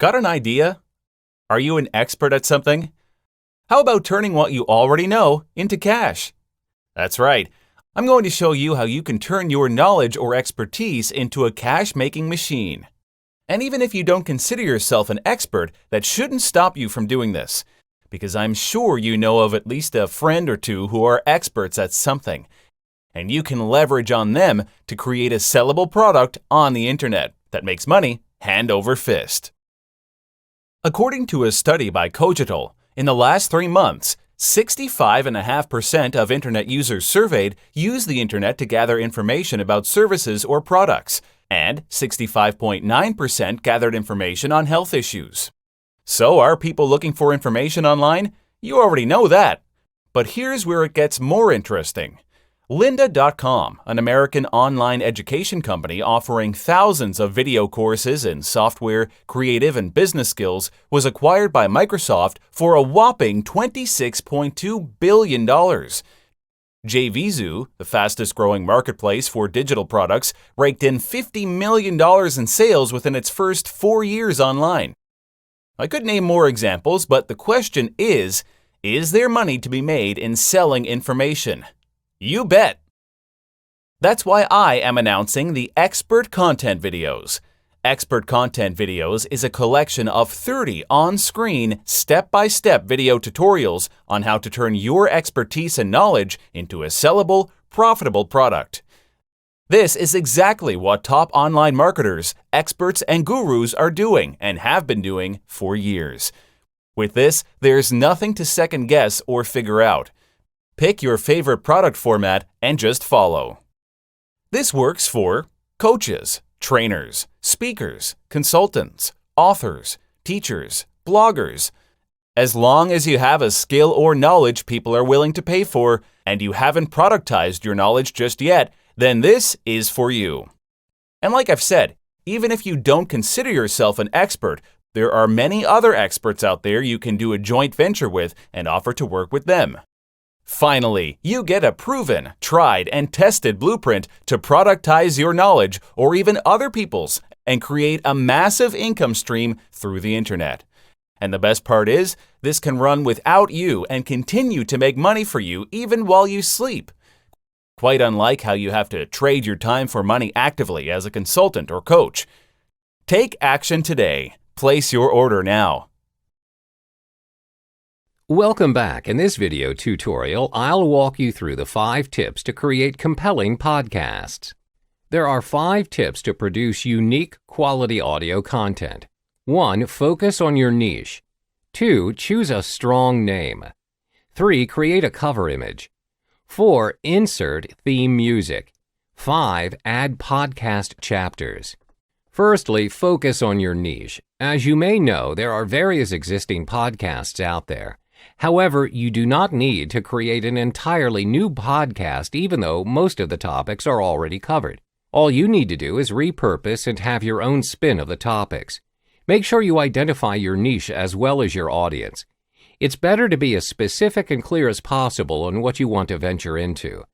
Got an idea? Are you an expert at something? How about turning what you already know into cash? That's right. I'm going to show you how you can turn your knowledge or expertise into a cash-making machine. And even if you don't consider yourself an expert, that shouldn't stop you from doing this, because I'm sure you know of at least a friend or two who are experts at something, and you can leverage on them to create a sellable product on the internet that makes money hand over fist. According to a study by Cogital, in the last 3 months, 65.5% of internet users surveyed use the internet to gather information about services or products, and 65.9% gathered information on health issues. So are people looking for information online? You already know that. But here's where it gets more interesting. Lynda.com, an American online education company offering thousands of video courses in software, creative, and business skills, was acquired by Microsoft for a whopping $26.2 billion. JVZoo, the fastest-growing marketplace for digital products, raked in $50 million in sales within its first 4 years online. I could name more examples, but the question is there money to be made in selling information? You bet! That's why I am announcing the Expert Content Videos. Expert Content Videos is a collection of 30 on-screen, step-by-step video tutorials on how to turn your expertise and knowledge into a sellable, profitable product. This is exactly what top online marketers, experts, and gurus are doing and have been doing for years. With this, there's nothing to second-guess or figure out. Pick your favorite product format and just follow. This works for coaches, trainers, speakers, consultants, authors, teachers, bloggers. As long as you have a skill or knowledge people are willing to pay for, and you haven't productized your knowledge just yet, then this is for you. And like I've said, even if you don't consider yourself an expert, there are many other experts out there you can do a joint venture with and offer to work with them. Finally, you get a proven, tried, and tested blueprint to productize your knowledge or even other people's and create a massive income stream through the internet. And the best part is, this can run without you and continue to make money for you even while you sleep. Quite unlike how you have to trade your time for money actively as a consultant or coach. Take action today. Place your order now. Welcome back. In this video tutorial, I'll walk you through the 5 tips to create compelling podcasts. There are 5 tips to produce unique quality audio content. 1. Focus on your niche. 2. Choose a strong name. 3. Create a cover image. 4. Insert theme music. 5. Add podcast chapters. Firstly, focus on your niche. As you may know, there are various existing podcasts out there. However, you do not need to create an entirely new podcast even though most of the topics are already covered. All you need to do is repurpose and have your own spin of the topics. Make sure you identify your niche as well as your audience. It's better to be as specific and clear as possible on what you want to venture into.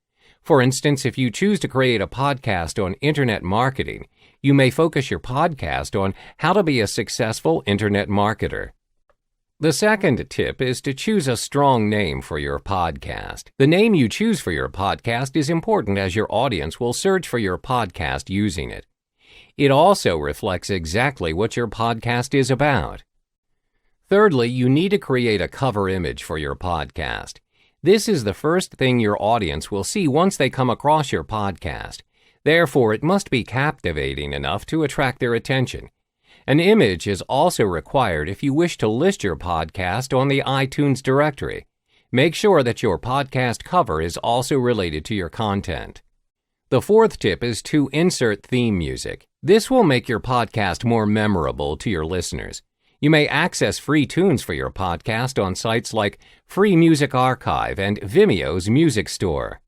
For instance, if you choose to create a podcast on internet marketing, you may focus your podcast on how to be a successful internet marketer. The second tip is to choose a strong name for your podcast. The name you choose for your podcast is important as your audience will search for your podcast using it. It also reflects exactly what your podcast is about. Thirdly, you need to create a cover image for your podcast. This is the first thing your audience will see once they come across your podcast. Therefore, it must be captivating enough to attract their attention. An image is also required if you wish to list your podcast on the iTunes directory. Make sure that your podcast cover is also related to your content. The fourth tip is to insert theme music. This will make your podcast more memorable to your listeners. You may access free tunes for your podcast on sites like Free Music Archive and Vimeo's Music Store.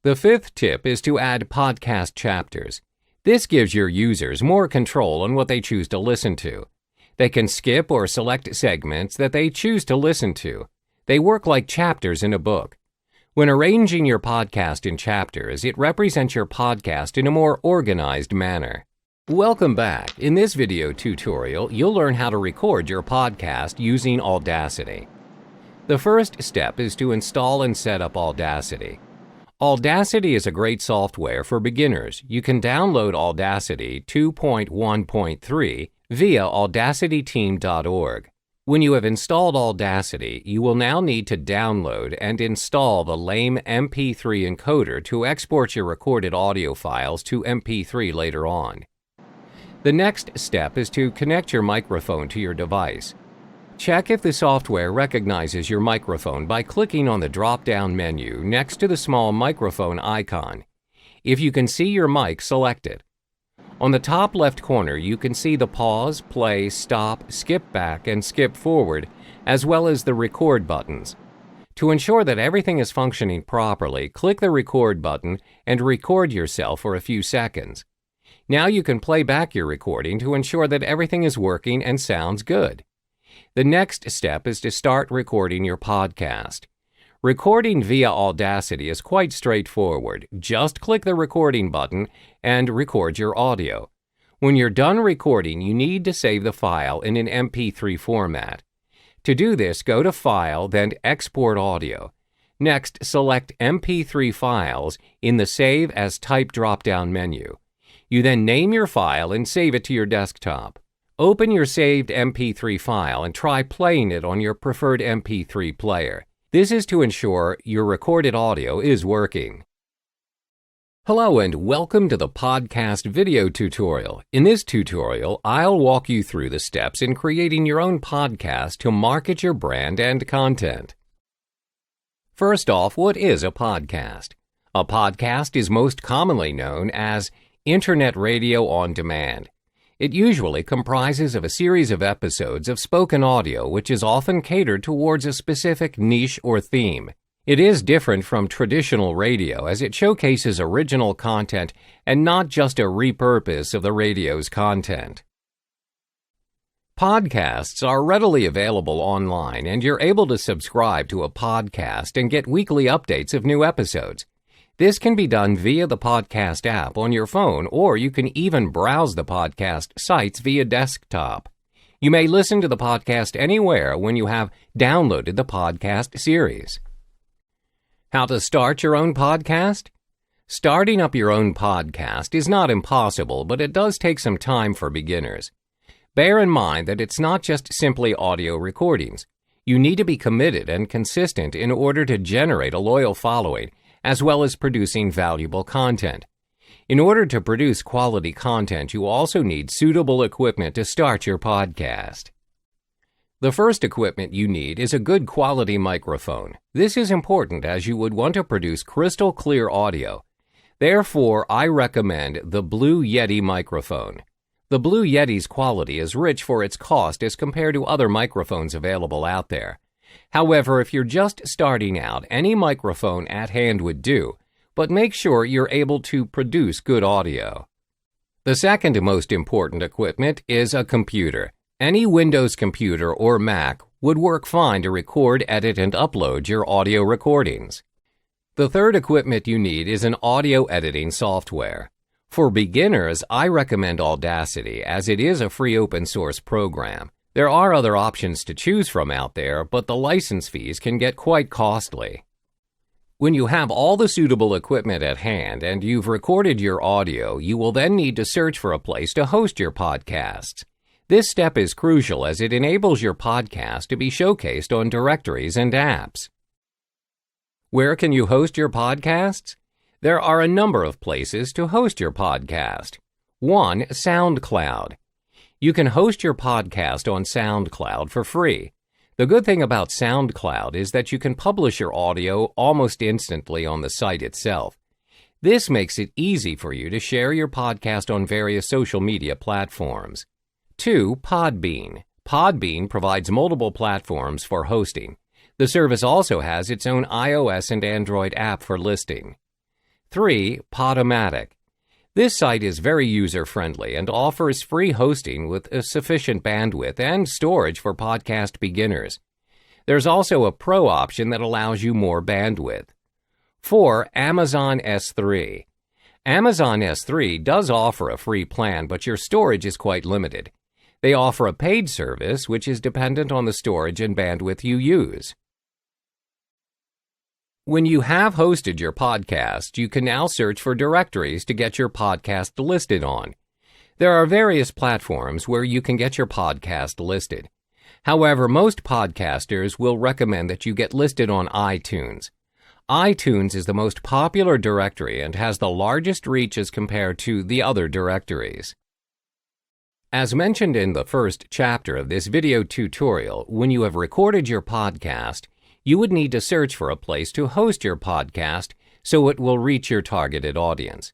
The fifth tip is to add podcast chapters. This gives your users more control on what they choose to listen to. They can skip or select segments that they choose to listen to. They work like chapters in a book. When arranging your podcast in chapters, it represents your podcast in a more organized manner. Welcome back. In this video tutorial, you'll learn how to record your podcast using Audacity. The first step is to install and set up Audacity. Audacity is a great software for beginners. You can download Audacity 2.1.3 via audacityteam.org. When you have installed Audacity, you will now need to download and install the lame MP3 encoder to export your recorded audio files to MP3 later on. The next step is to connect your microphone to your device. Check if the software recognizes your microphone by clicking on the drop-down menu next to the small microphone icon. If you can see your mic, select it. On the top left corner, you can see the pause, play, stop, skip back, and skip forward, as well as the record buttons. To ensure that everything is functioning properly, click the record button and record yourself for a few seconds. Now you can play back your recording to ensure that everything is working and sounds good. The next step is to start recording your podcast. Recording via Audacity is quite straightforward. Just click the recording button and record your audio. When you're done recording, you need to save the file in an MP3 format. To do this, go to File, then Export Audio. Next, select MP3 files in the Save as Type drop-down menu. You then name your file and save it to your desktop. Open your saved MP3 file and try playing it on your preferred MP3 player. This is to ensure your recorded audio is working. Hello and welcome to the podcast video tutorial. In this tutorial, I'll walk you through the steps in creating your own podcast to market your brand and content. First off, what is a podcast? A podcast is most commonly known as Internet radio on demand. It usually comprises of a series of episodes of spoken audio which is often catered towards a specific niche or theme. It is different from traditional radio as it showcases original content and not just a repurpose of the radio's content. Podcasts are readily available online and you're able to subscribe to a podcast and get weekly updates of new episodes. This can be done via the podcast app on your phone, or you can even browse the podcast sites via desktop. You may listen to the podcast anywhere when you have downloaded the podcast series. How to start your own podcast? Starting up your own podcast is not impossible, but it does take some time for beginners. Bear in mind that it's not just simply audio recordings. You need to be committed and consistent in order to generate a loyal following, as well as producing valuable content. In order to produce quality content, you also need suitable equipment to start your podcast. The first equipment you need is a good quality microphone. This is important as you would want to produce crystal clear audio. Therefore, I recommend the Blue Yeti microphone. The Blue Yeti's quality is rich for its cost as compared to other microphones available out there. However, if you're just starting out, any microphone at hand would do, but make sure you're able to produce good audio. The second most important equipment is a computer. Any Windows computer or Mac would work fine to record, edit, and upload your audio recordings. The third equipment you need is an audio editing software. For beginners, I recommend Audacity as it is a free open source program. There are other options to choose from out there, but the license fees can get quite costly. When you have all the suitable equipment at hand and you've recorded your audio, you will then need to search for a place to host your podcasts. This step is crucial as it enables your podcast to be showcased on directories and apps. Where can you host your podcasts? There are a number of places to host your podcast. 1. SoundCloud. You can host your podcast on SoundCloud for free. The good thing about SoundCloud is that you can publish your audio almost instantly on the site itself. This makes it easy for you to share your podcast on various social media platforms. 2. Podbean. Podbean provides multiple platforms for hosting. The service also has its own iOS and Android app for listing. 3. Podomatic. This site is very user-friendly and offers free hosting with a sufficient bandwidth and storage for podcast beginners. There's also a Pro option that allows you more bandwidth. 4. Amazon S3. Amazon S3 does offer a free plan, but your storage is quite limited. They offer a paid service, which is dependent on the storage and bandwidth you use. When you have hosted your podcast, you can now search for directories to get your podcast listed on. There are various platforms where you can get your podcast listed. However, most podcasters will recommend that you get listed on iTunes. iTunes is the most popular directory and has the largest reach as compared to the other directories. As mentioned in the first chapter of this video tutorial, when you have recorded your podcast, you would need to search for a place to host your podcast so it will reach your targeted audience.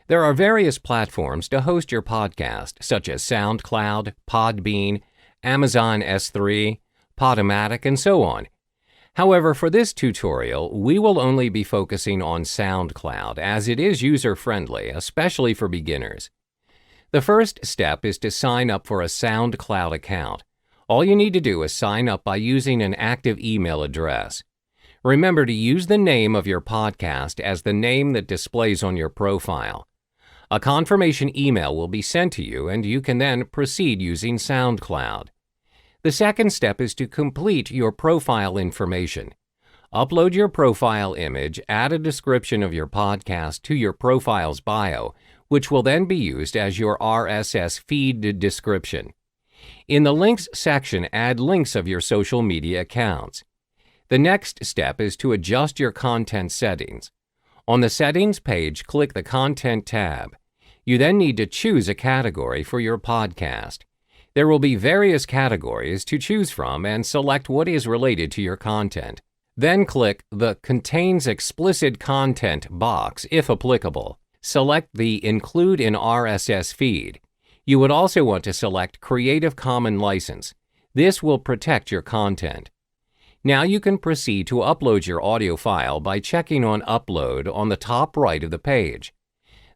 There are various platforms to host your podcast, such as SoundCloud, Podbean, Amazon S3, Podomatic, and so on. However, for this tutorial, we will only be focusing on SoundCloud as it is user-friendly, especially for beginners. The first step is to sign up for a SoundCloud account. All you need to do is sign up by using an active email address. Remember to use the name of your podcast as the name that displays on your profile. A confirmation email will be sent to you, and you can then proceed using SoundCloud. The second step is to complete your profile information. Upload your profile image, add a description of your podcast to your profile's bio, which will then be used as your RSS feed description. In the links section, add links of your social media accounts. The next step is to adjust your content settings. On the settings page, click the Content tab. You then need to choose a category for your podcast. There will be various categories to choose from and select what is related to your content. Then click the Contains Explicit Content box if applicable. Select the Include in RSS feed. You would also want to select Creative Commons license. This will protect your content. Now you can proceed to upload your audio file by checking on Upload on the top right of the page.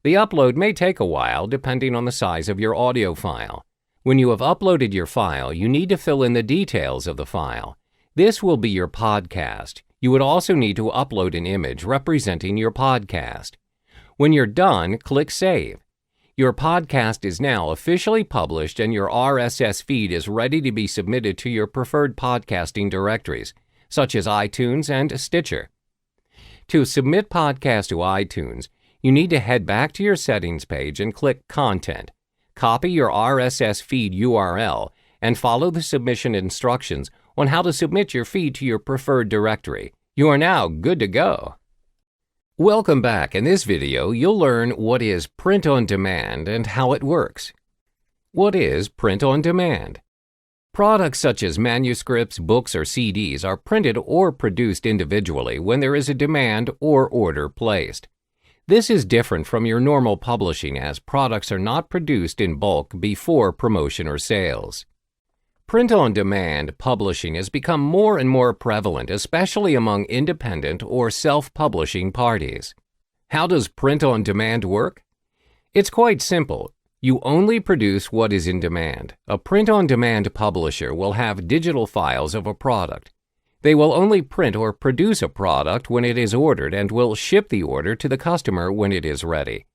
The upload may take a while depending on the size of your audio file. When you have uploaded your file, you need to fill in the details of the file. This will be your podcast. You would also need to upload an image representing your podcast. When you're done, click Save. Your podcast is now officially published and your RSS feed is ready to be submitted to your preferred podcasting directories, such as iTunes and Stitcher. To submit podcast to iTunes, you need to head back to your settings page and click Content. Copy your RSS feed URL and follow the submission instructions on how to submit your feed to your preferred directory. You are now good to go. Welcome back. In this video, you'll learn what is print on demand and how it works. What is print on demand? Products such as manuscripts, books, or CDs are printed or produced individually when there is a demand or order placed. This is different from your normal publishing as products are not produced in bulk before promotion or sales. Print-on-demand publishing has become more and more prevalent, especially among independent or self-publishing parties. How does print-on-demand work? It's quite simple. You only produce what is in demand. A print-on-demand publisher will have digital files of a product. They will only print or produce a product when it is ordered and will ship the order to the customer when it is ready.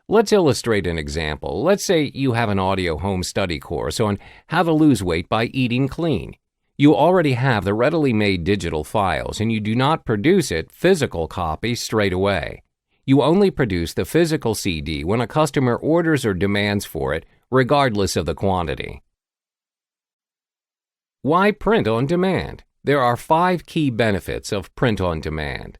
Let's illustrate an example. Let's say you have an audio home study course on how to lose weight by eating clean. You already have the readily made digital files and you do not produce it physical copy straight away. You only produce the physical CD when a customer orders or demands for it, regardless of the quantity. Why print on demand? There are 5 key benefits of print on demand.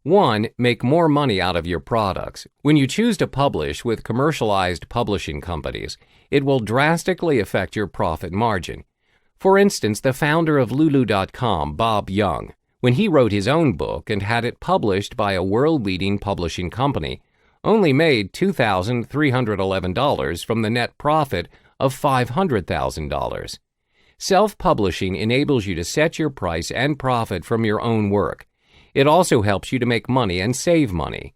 1. Make more money out of your products. When you choose to publish with commercialized publishing companies, it will drastically affect your profit margin. For instance, the founder of Lulu.com, Bob Young, when he wrote his own book and had it published by a world-leading publishing company, only made $2,311 from the net profit of $500,000. Self-publishing enables you to set your price and profit from your own work. It also helps you to make money and save money.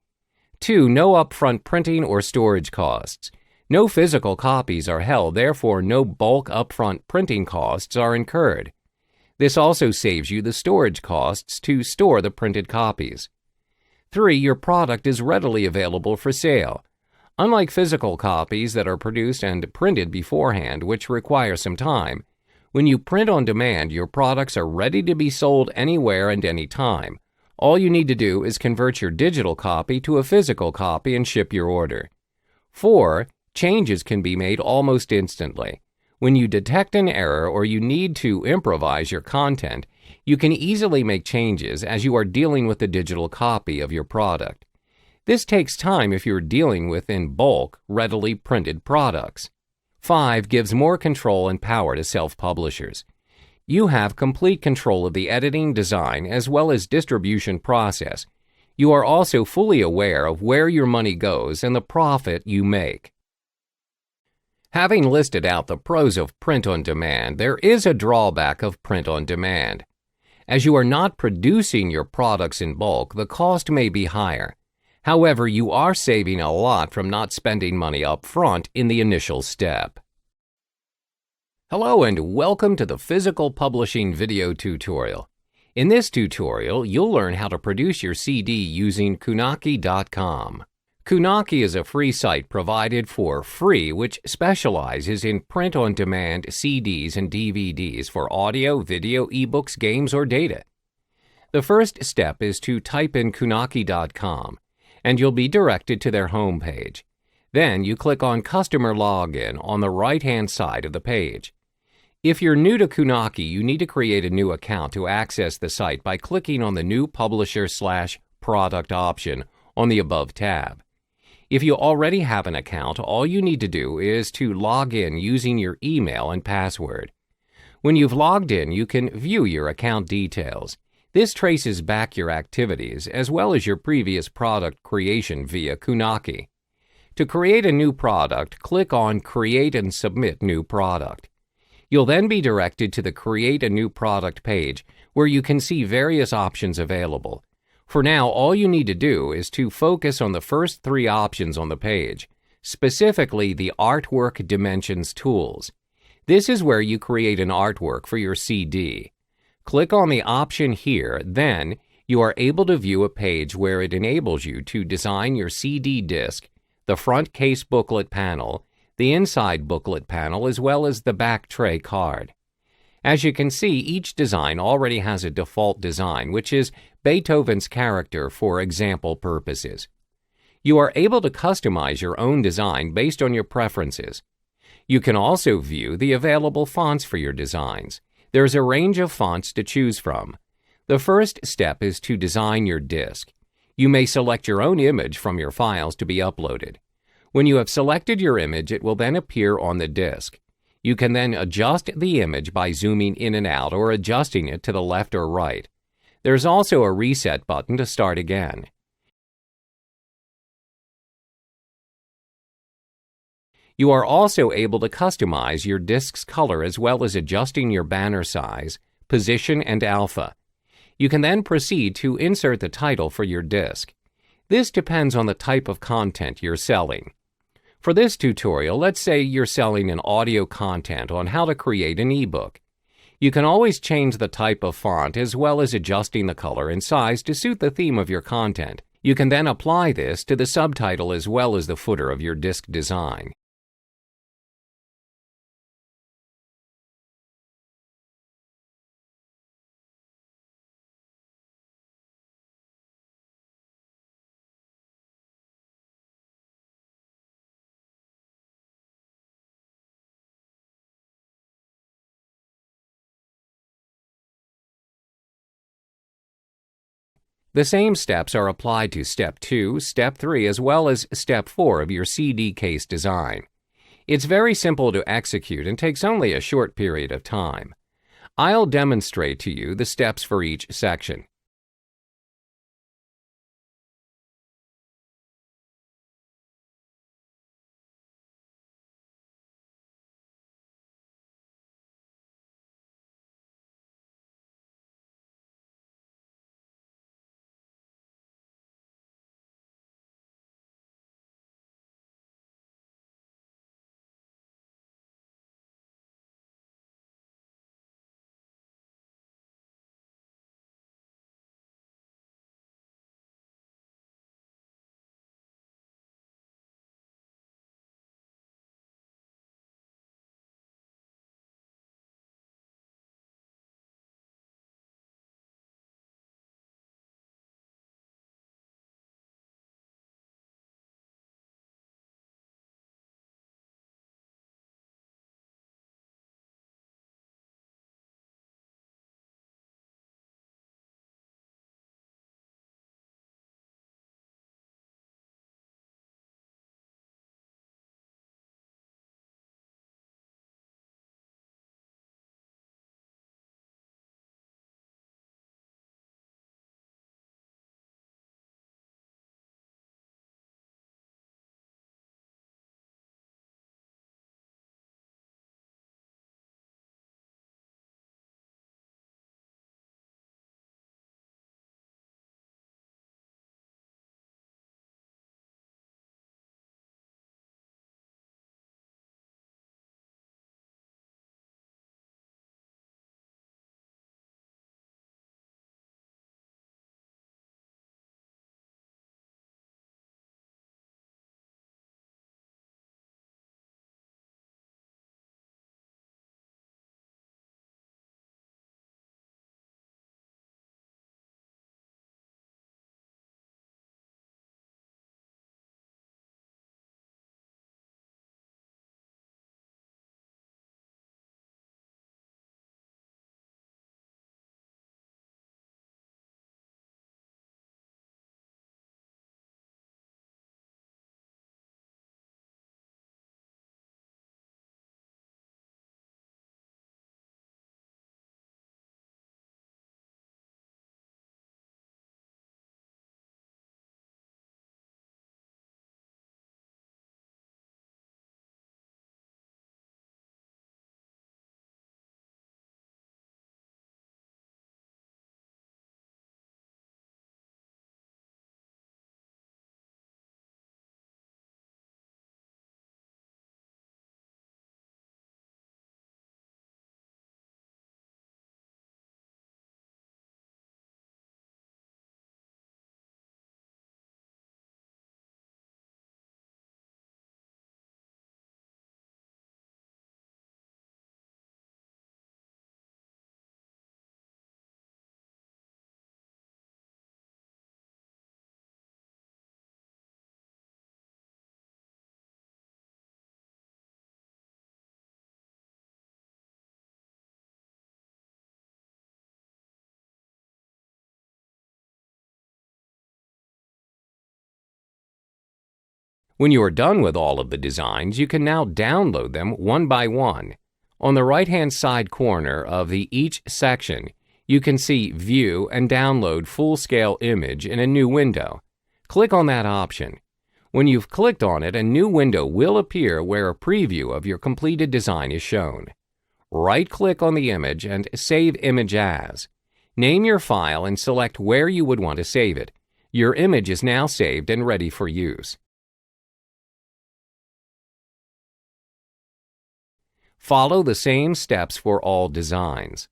2. No upfront printing or storage costs. No physical copies are held, therefore no bulk upfront printing costs are incurred. This also saves you the storage costs to store the printed copies. 3. Your product is readily available for sale. Unlike physical copies that are produced and printed beforehand, which require some time, when you print on demand, your products are ready to be sold anywhere and any time. All you need to do is convert your digital copy to a physical copy and ship your order. 4. Changes can be made almost instantly. When you detect an error or you need to improvise your content, you can easily make changes as you are dealing with the digital copy of your product. This takes time if you're dealing with in bulk, readily printed products. 5. Gives more control and power to self-publishers. You have complete control of the editing, design, as well as distribution process. You are also fully aware of where your money goes and the profit you make. Having listed out the pros of print on demand, there is a drawback of print on demand. As you are not producing your products in bulk, the cost may be higher. However, you are saving a lot from not spending money up front in the initial step. Hello and welcome to the Physical Publishing video tutorial. In this tutorial, you'll learn how to produce your CD using Kunaki.com. Kunaki is a free site provided for free which specializes in print-on-demand CDs and DVDs for audio, video, ebooks, games, or data. The first step is to type in Kunaki.com, and you'll be directed to their home page. Then you click on Customer Login on the right-hand side of the page. If you're new to Kunaki, you need to create a new account to access the site by clicking on the New Publisher/Product option on the above tab. If you already have an account, all you need to do is to log in using your email and password. When you've logged in, you can view your account details. This traces back your activities as well as your previous product creation via Kunaki. To create a new product, click on Create and Submit New Product. You'll then be directed to the Create a New Product page where you can see various options available. For now, all you need to do is to focus on the first 3 options on the page, specifically the Artwork Dimensions tools. This is where you create an artwork for your CD. Click on the option here, then you are able to view a page where it enables you to design your CD disc, the front case booklet panel, the inside booklet panel, as well as the back tray card. As you can see, each design already has a default design, which is Beethoven's character for example purposes. You are able to customize your own design based on your preferences. You can also view the available fonts for your designs. There's a range of fonts to choose from. The first step is to design your disc. You may select your own image from your files to be uploaded. When you have selected your image, it will then appear on the disc. You can then adjust the image by zooming in and out or adjusting it to the left or right. There's also a reset button to start again. You are also able to customize your disc's color as well as adjusting your banner size, position, and alpha. You can then proceed to insert the title for your disc. This depends on the type of content you're selling. For this tutorial, let's say you're selling an audio content on how to create an ebook. You can always change the type of font as well as adjusting the color and size to suit the theme of your content. You can then apply this to the subtitle as well as the footer of your disc design. The same steps are applied to Step 2, Step 3, as well as Step 4 of your CD case design. It's very simple to execute and takes only a short period of time. I'll demonstrate to you the steps for each section. When you are done with all of the designs, you can now download them one by one. On the right-hand side corner of each section, you can see View and Download Full-Scale Image in a new window. Click on that option. When you've clicked on it, a new window will appear where a preview of your completed design is shown. Right-click on the image and Save Image As. Name your file and select where you would want to save it. Your image is now saved and ready for use. Follow the same steps for all designs.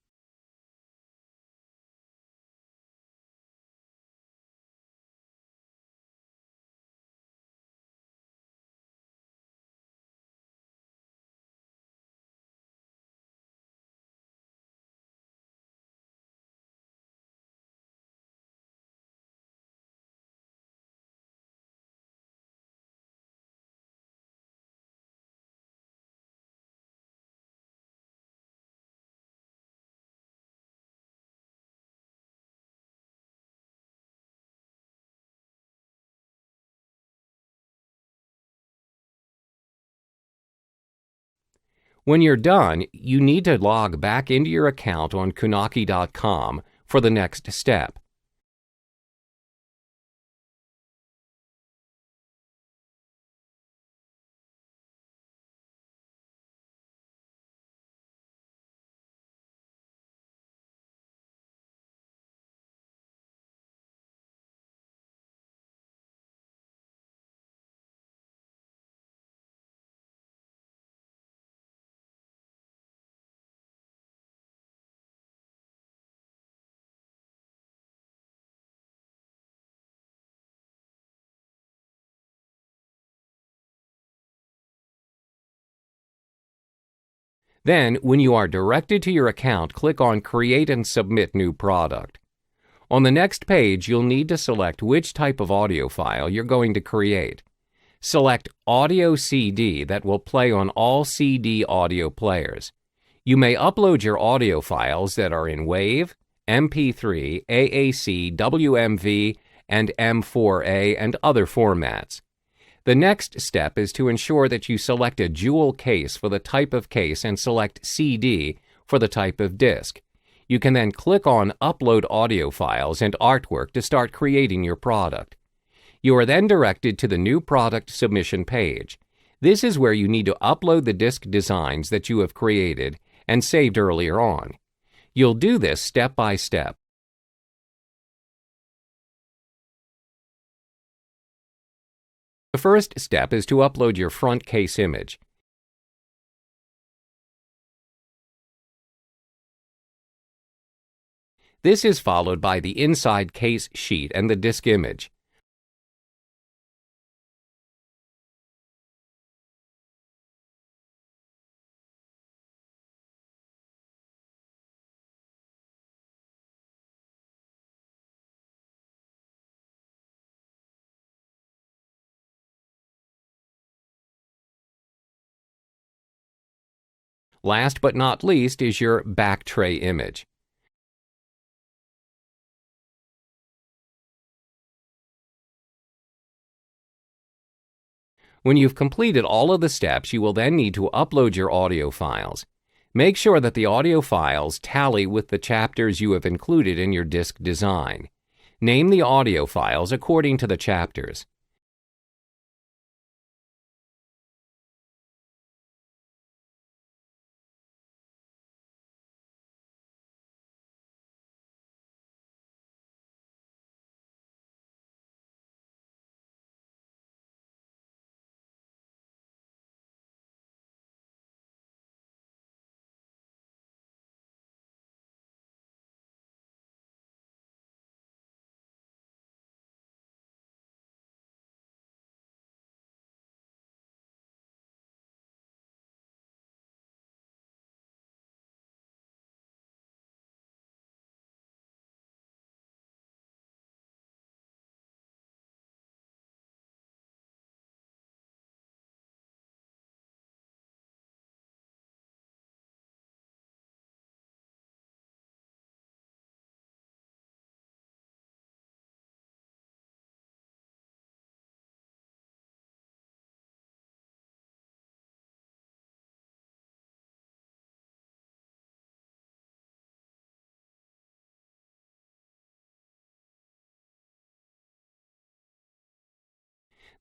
When you're done, you need to log back into your account on Kunaki.com for the next step. Then, when you are directed to your account, click on Create and Submit New Product. On the next page, you'll need to select which type of audio file you're going to create. Select Audio CD that will play on all CD audio players. You may upload your audio files that are in WAV, MP3, AAC, WMV, and M4A, and other formats. The next step is to ensure that you select a jewel case for the type of case and select CD for the type of disc. You can then click on Upload Audio Files and Artwork to start creating your product. You are then directed to the New Product Submission page. This is where you need to upload the disc designs that you have created and saved earlier on. You'll do this step by step. The first step is to upload your front case image. This is followed by the inside case sheet and the disc image. Last but not least is your back tray image. When you've completed all of the steps, you will then need to upload your audio files. Make sure that the audio files tally with the chapters you have included in your disc design. Name the audio files according to the chapters.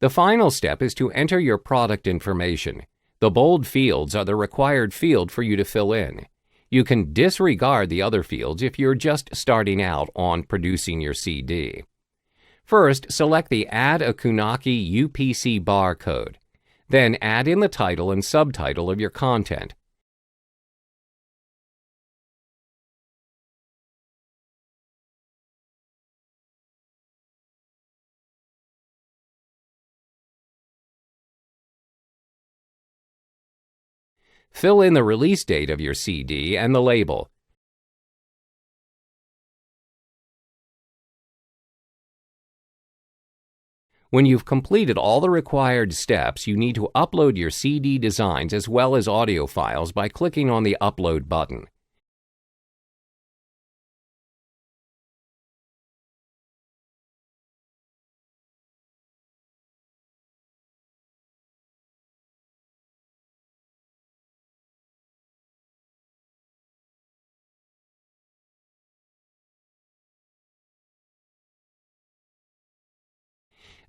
The final step is to enter your product information. The bold fields are the required field for you to fill in. You can disregard the other fields if you're just starting out on producing your CD. First, select the Add a Kunaki UPC barcode. Then add in the title and subtitle of your content. Fill in the release date of your CD and the label. When you've completed all the required steps, you need to upload your CD designs as well as audio files by clicking on the Upload button.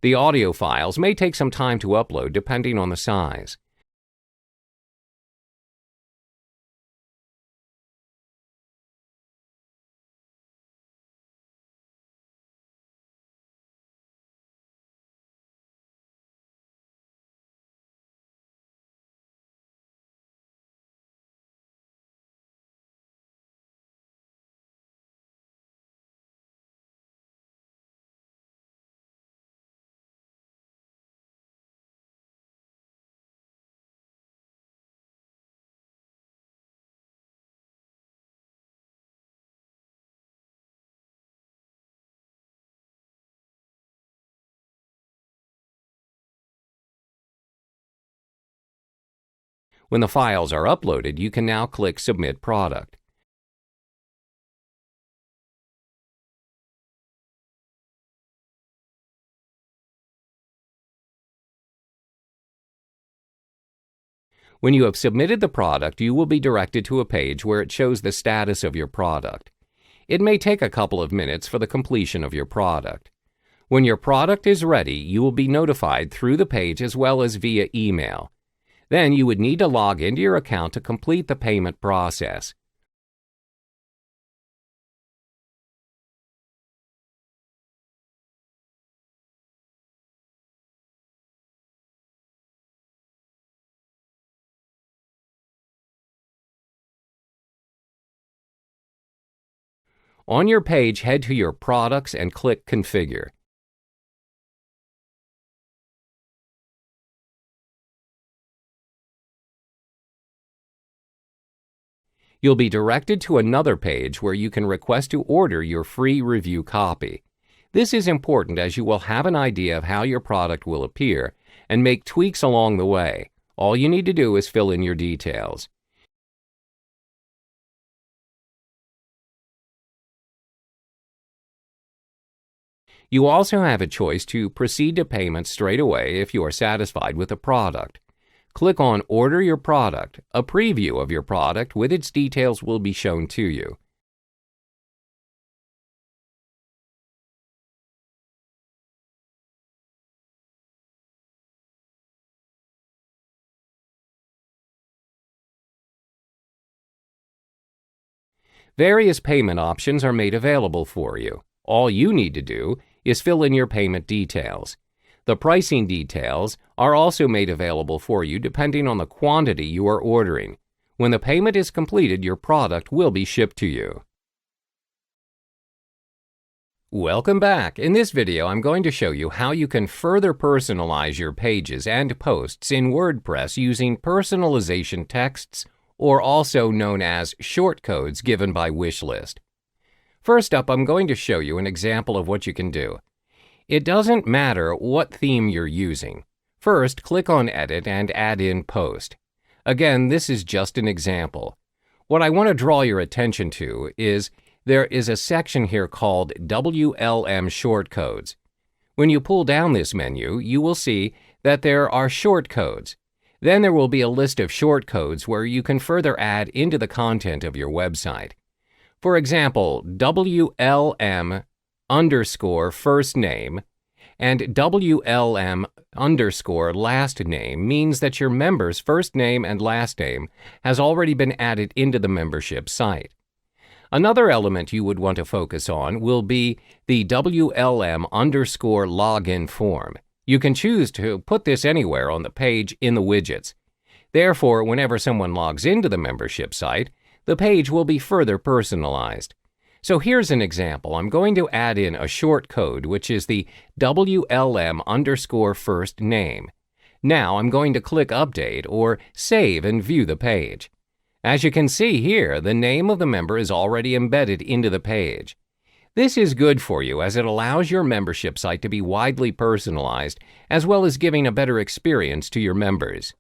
The audio files may take some time to upload depending on the size. When the files are uploaded, you can now click Submit Product. When you have submitted the product, you will be directed to a page where it shows the status of your product. It may take a couple of minutes for the completion of your product. When your product is ready, you will be notified through the page as well as via email. Then you would need to log into your account to complete the payment process. On your page, head to your products and click Configure. You'll be directed to another page where you can request to order your free review copy. This is important as you will have an idea of how your product will appear and make tweaks along the way. All you need to do is fill in your details. You also have a choice to proceed to payment straight away if you are satisfied with the product. Click on Order Your Product. A preview of your product with its details will be shown to you. Various payment options are made available for you. All you need to do is fill in your payment details. The pricing details are also made available for you depending on the quantity you are ordering. When the payment is completed, your product will be shipped to you. Welcome back. In this video, I'm going to show you how you can further personalize your pages and posts in WordPress using personalization texts, or also known as shortcodes given by Wishlist. First up, I'm going to show you an example of what you can do. It doesn't matter what theme you're using. First, click on Edit and add in Post. Again, this is just an example. What I want to draw your attention to is there is a section here called WLM Shortcodes. When you pull down this menu, you will see that there are shortcodes. Then there will be a list of shortcodes where you can further add into the content of your website. For example, WLM_first name, and WLM underscore last name means that your member's first name and last name has already been added into the membership site. Another element you would want to focus on will be the WLM underscore login form. You can choose to put this anywhere on the page in the widgets. Therefore, whenever someone logs into the membership site, the page will be further personalized. So here's an example. I'm going to add in a short code, which is the WLM underscore first name. Now I'm going to click Update or Save and view the page. As you can see here, the name of the member is already embedded into the page. This is good for you as it allows your membership site to be widely personalized, as well as giving a better experience to your members.